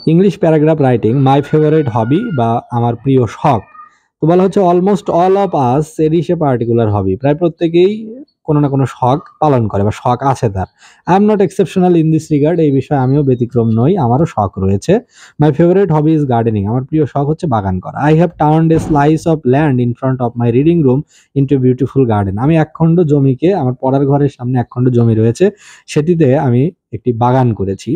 English paragraph writing my favourite hobby বা আমার প্রিয় শখ। তো বলা হচ্ছে almost all of us cherish a particular hobby. প্রায় প্রত্যেকেই কোনো না কোনো শখ পালন করে বা শখ আছে তার। I am not exceptional in this regard. এই বিষয়ে আমিও ব্যতিক্রম নই, আমারও শখ রয়েছে। মাই ফেভারিট হবি ইজ গার্ডেনিং। আমার প্রিয় শখ হচ্ছে বাগান করা। I have turned A slice of land in front of my reading room into beautiful garden. আমি একখণ্ড জমিকে, আমার পড়ার ঘরের সামনে একখণ্ড জমি রয়েছে, সেটিতে আমি একটি বাগান করেছি।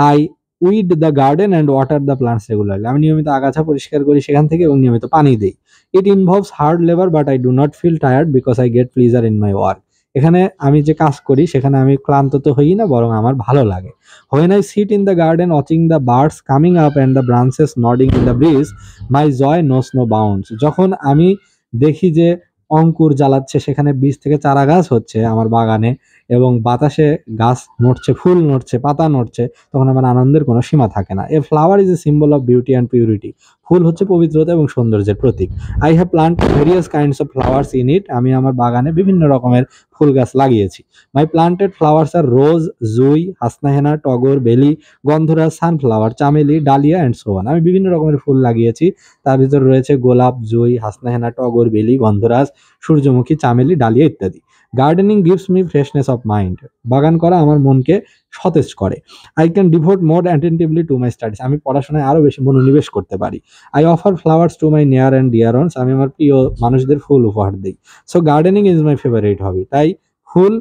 I weed the garden and water the plants regularly. আমি নিয়মিত আগাছা পরিষ্কার করি সেখান থেকে এবং নিয়মিত পানি দিই। It involves hard labour but I do not feel tired because I get pleasure in my work. এখানে আমি যে কাজ করি সেখানে আমি ক্লান্ত তো হই না, বরং আমার ভালো লাগে। When I sit in the garden watching the birds coming up and the branches nodding in the breeze, my joy knows no bounds. যখন আমি দেখি যে অঙ্কুর জ্বালাচ্ছে, সেখানে বীজ থেকে চারা গাছ হচ্ছে আমার বাগানে এবং বাতাসে গাছ নড়ছে, ফুল নড়ছে, পাতা নড়ছে, তখন আমার আনন্দের কোনো সীমা থাকে না। A flower is a symbol of beauty and purity. ফুল হচ্ছে পবিত্রতা এবং সৌন্দর্যের প্রতীক। I have plant various kinds of flowers in it. আমি আমার বাগানে বিভিন্ন রকমের ফুল গাছ লাগিয়েছি। মাই প্লান্টেড ফ্লাওয়ার্স আর রোজ, জুই, হাসনাহেনা, টগর, বেলি, গন্ধরাজ, sunflower, Chameli, dahlia and so on. আমি বিভিন্ন রকমের ফুল লাগিয়েছি। তার ভিতরে রয়েছে গোলাপ, জুই, হাসনাহেনা, টগর, বেলি, গন্ধরাজ, সূর্যমুখী, চামেলি, ডালিয়া ইত্যাদি। Gardening gives me freshness of mind. বাগান করা আমার মনকে সতেজ করে। I can devote more attentively to my studies. আমি পড়াশোনায় আরো বেশি মনোনিবেশ করতে পারি। I offer flowers to my near and deer once. আমি আমার প্রিয় মানুষদের ফুল উপহার দিই। So gardening is my favourite হবি। তাই ফুল,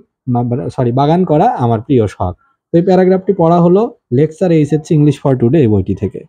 বাগান করা আমার প্রিয় শখ। তো এই প্যারাগ্রাফটি পড়া হলো lecture HSC English for today এই বইটি থেকে।